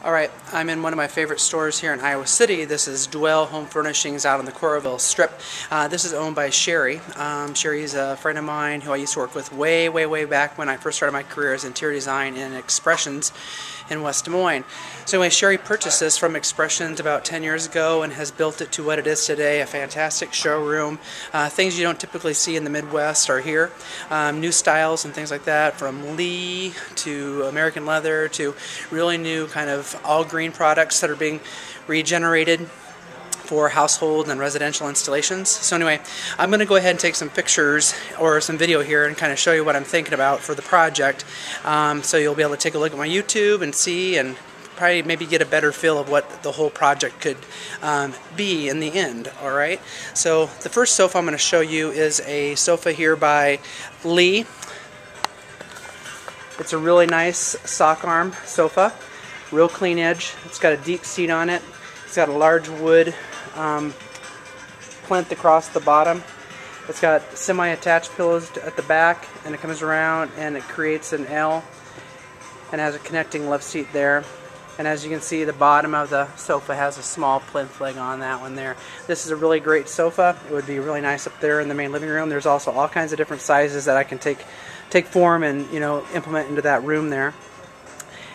Alright, I'm in one of my favorite stores here in Iowa City. This is Dwell Home Furnishings out on the Coralville Strip. This is owned by Sherry. Sherry's a friend of mine who I used to work with way back when I first started my career as interior design in Expressions in West Des Moines. So anyway, Sherry purchased this from Expressions about 10 years ago and has built it to what it is today, a fantastic showroom. Things you don't typically see in the Midwest are here. New styles and things like that, from Lee to American leather to really new kind of all green products that are being regenerated for household and residential installations. So anyway, I'm going to go ahead and take some pictures or some video here and kind of show you what I'm thinking about for the project. So you'll be able to take a look at my YouTube and see, and probably maybe get a better feel of what the whole project could be in the end. Alright, so the first sofa I'm going to show you is a sofa here by Lee. It's a really nice sock arm sofa. Real clean edge. It's got a deep seat on it. It's got a large wood plinth across the bottom. It's got semi-attached pillows at the back, and it comes around and it creates an L and has a connecting love seat there. And as you can see, the bottom of the sofa has a small plinth leg on that one there. This is a really great sofa. It would be really nice up there in the main living room. There's also all kinds of different sizes that I can take form and, you know, implement into that room there.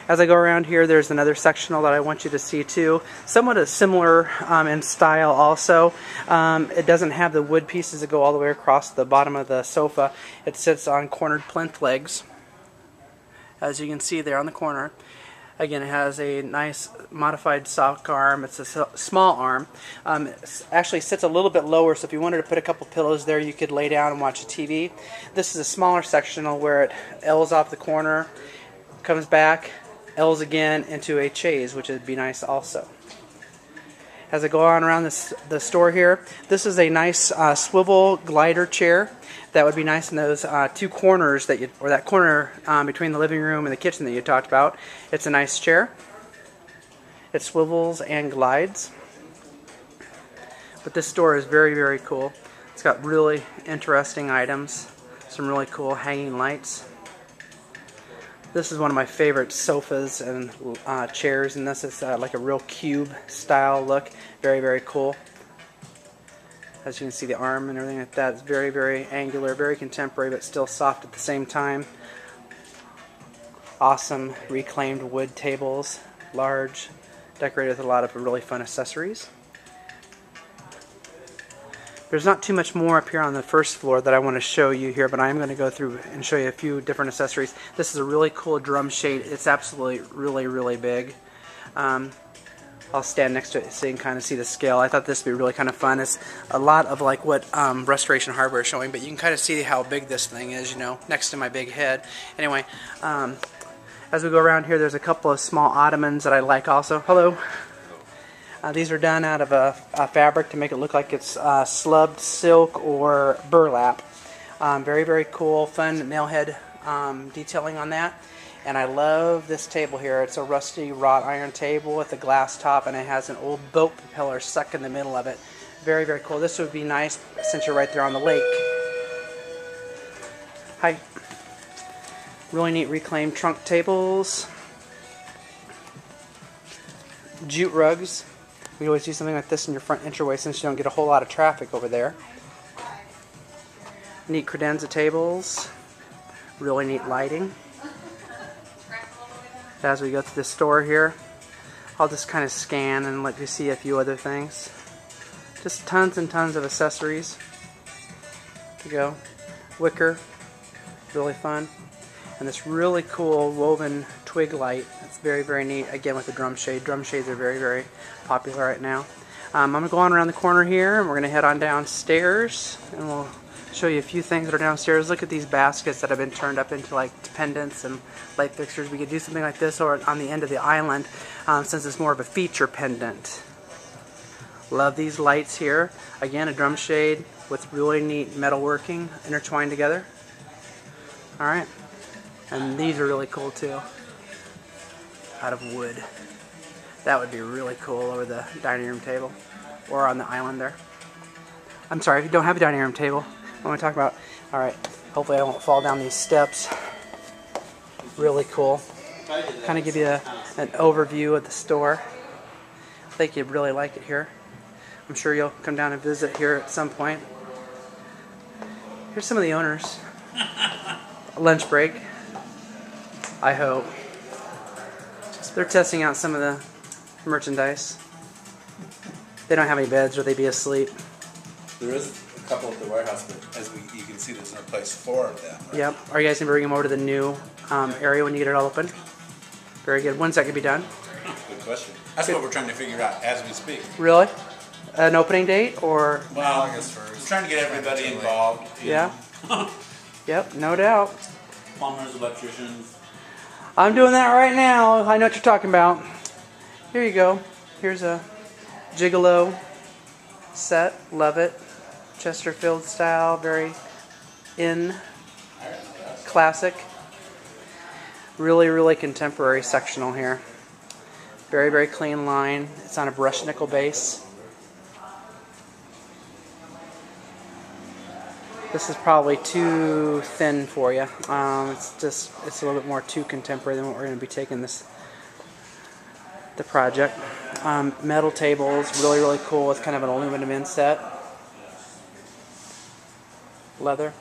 As I go around here, there's another sectional that I want you to see too. Somewhat similar in style also. It doesn't have the wood pieces that go all the way across the bottom of the sofa. It sits on cornered plinth legs, as you can see there on the corner. Again, it has a nice modified sock arm. It's a small arm. It actually sits a little bit lower, so if you wanted to put a couple pillows there, you could lay down and watch a TV. This is a smaller sectional where it L's off the corner, comes back, L's again into a chaise, which would be nice also. As I go on around the store here, this is a nice swivel glider chair that would be nice in those two corners or that corner between the living room and the kitchen that you talked about. It's a nice chair. It swivels and glides. But this store is very cool. It's got really interesting items, some really cool hanging lights. This is one of my favorite sofas and chairs, and this is like a real cube style look. Very cool. As you can see, the arm and everything like that is very angular, very contemporary, but still soft at the same time. Awesome reclaimed wood tables, large, decorated with a lot of really fun accessories. There's not too much more up here on the first floor that I want to show you here, but I'm going to go through and show you a few different accessories. This is a really cool drum shade. It's absolutely really big. I'll stand next to it so you can kind of see the scale. I thought this would be really kind of fun. It's a lot of like what Restoration Hardware is showing, but you can kind of see how big this thing is, you know, next to my big head. Anyway, as we go around here, there's a couple of small ottomans that I like also. Hello. These are done out of a fabric to make it look like it's slubbed silk or burlap. Very cool, fun nailhead detailing on that. And I love this table here. It's a rusty wrought iron table with a glass top, and it has an old boat propeller stuck in the middle of it. Very cool. This would be nice since you're right there on the lake. Hi. Really neat reclaimed trunk tables. Jute rugs. We always do something like this in your front entryway since you don't get a whole lot of traffic over there. Neat credenza tables. Really neat lighting. As we go through the store here, I'll just kind of scan and let you see a few other things. Just tons and tons of accessories. There you go. Wicker. Really fun. And this really cool woven twig light. It's very neat. Again, with the drum shade. Drum shades are very popular right now. I'm going to go on around the corner here, and we're going to head on downstairs, and we'll show you a few things that are downstairs. Look at these baskets that have been turned up into like pendants and light fixtures. We could do something like this or on the end of the island, since it's more of a feature pendant. Love these lights here. Again, a drum shade with really neat metalworking intertwined together. Alright. And these are really cool too. Out of wood. That would be really cool over the dining room table. Or on the island there. I'm sorry, if you don't have a dining room table, what am I talking about? Alright, hopefully I won't fall down these steps. Really cool. Kind of give you an overview of the store. I think you'd really like it here. I'm sure you'll come down and visit here at some point. Here's some of the owners. Lunch break, I hope. They're testing out some of the merchandise. They don't have any beds or they'd be asleep. There is a couple at the warehouse, but as you can see, there's no place for them. Right? Yep. Are you guys going to bring them over to the new area when you get it all open? Very good. When's that going to be done? Good question. That's what we're trying to figure out as we speak. Really? An opening date or? Well, August 1st. We're trying to get everybody involved. Yeah. Yep, no doubt. Plumbers, electricians. I'm doing that right now. I know what you're talking about. Here you go. Here's a Gigolo set. Love it. Chesterfield style. Very classic. Really, really contemporary sectional here. Very, very clean line. It's on a brushed nickel base. This is probably too thin for you. It's a little bit more too contemporary than what we're going to be taking the project. Metal tables, really, really cool. It's kind of an aluminum inset. Leather.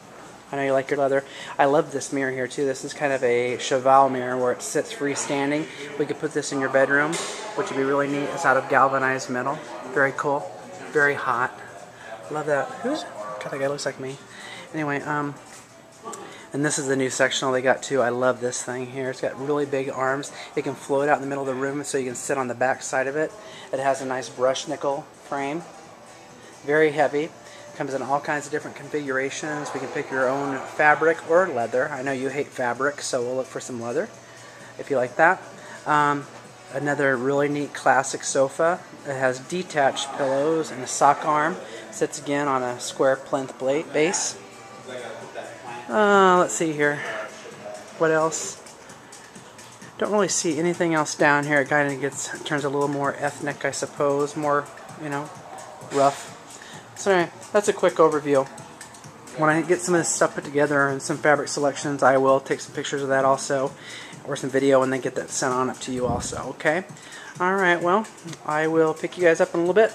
I know you like your leather. I love this mirror here too. This is kind of a cheval mirror where it sits freestanding. We could put this in your bedroom, which would be really neat. It's out of galvanized metal. Very cool. Very hot. Love that. God, that guy looks like me. Anyway, and this is the new sectional they got too. I love this thing here. It's got really big arms. It can float out in the middle of the room so you can sit on the back side of it. It has a nice brushed nickel frame. Very heavy. Comes in all kinds of different configurations. We can pick your own fabric or leather. I know you hate fabric, so we'll look for some leather if you like that. Another really neat classic sofa. It has detached pillows and a sock arm. Sits again on a square plinth base. Let's see here. What else? Don't really see anything else down here. It kind of turns a little more ethnic, I suppose. More, rough. So anyway, that's a quick overview. When I get some of this stuff put together and some fabric selections, I will take some pictures of that also, or some video, and then get that sent on up to you also, okay? Alright, well, I will pick you guys up in a little bit.